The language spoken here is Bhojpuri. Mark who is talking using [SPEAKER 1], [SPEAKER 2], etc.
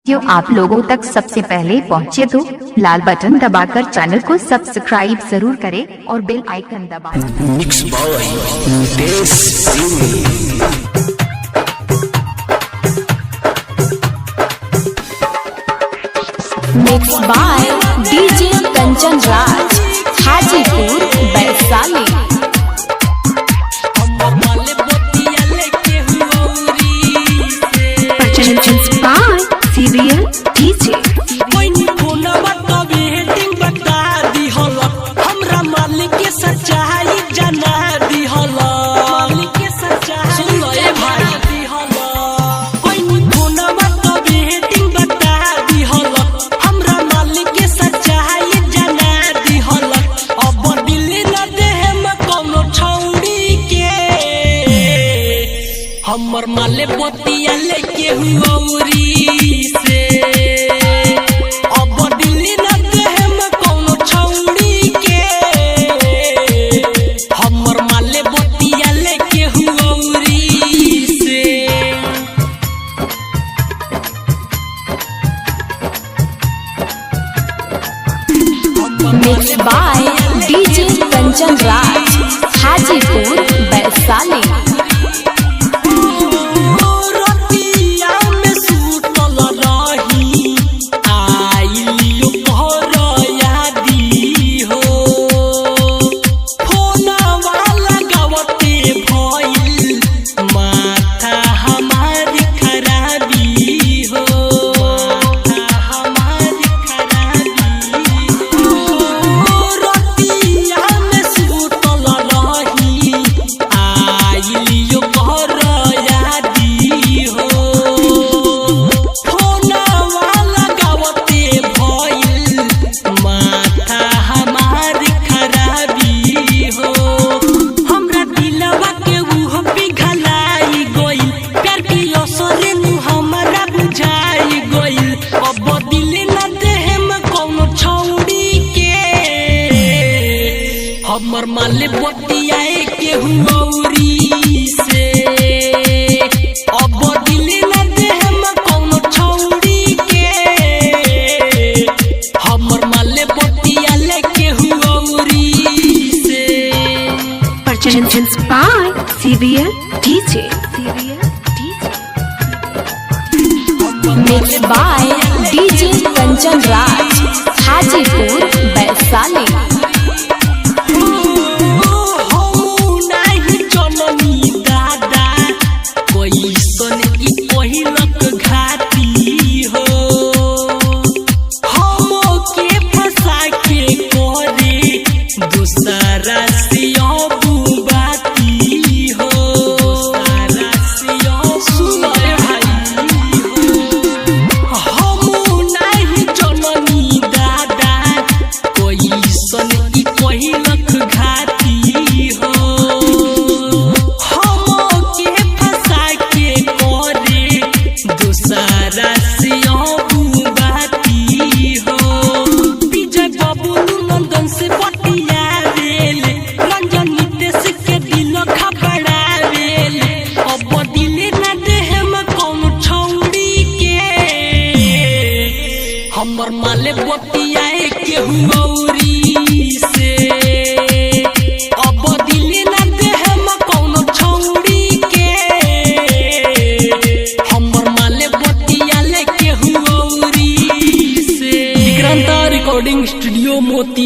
[SPEAKER 1] जो आप लोगों तक सबसे पहले पहुंचे तो लाल बटन दबाकर चैनल को सब्सक्राइब जरूर करें और बेल आइकन दबाएं।
[SPEAKER 2] मिक्स बाय देश
[SPEAKER 3] mix by DJ Kanchan Raj Hajipur Vaishali.
[SPEAKER 1] Serial DJ
[SPEAKER 2] सच्चाई जना दिहल के सच्चाई भाई दिहल कोई फोनवा तो बेटिंग बता दिहल हमरा मालिक के सच्चाई जना दिहल अब दिल न देह में कोनो छौड़ी के हमर माले बतिया लेके हुऔरी से अब दिल न देह में कोनो छौड़ी के हमर माले बतिया लेके हुऔरी से
[SPEAKER 3] mix by DJ Kanchan Raj Hajipur Vaishali.
[SPEAKER 2] हमर माले बतिया के हुऔरी से अब दिल न देह में कोनो छौड़ी के हमर माले बतिया लेके हुऔरी से
[SPEAKER 1] परचेंस by serial DJ
[SPEAKER 3] mix by DJ Kanchan Raj Hajipur Vaishali.
[SPEAKER 2] हमर माले बतिया के हुऔरी से अब दिल न देह में कोनो छौड़ी के हमर माले बतिया लेके हुऔरी से। विक्रांता रिकॉर्डिंग स्टूडियो मोती।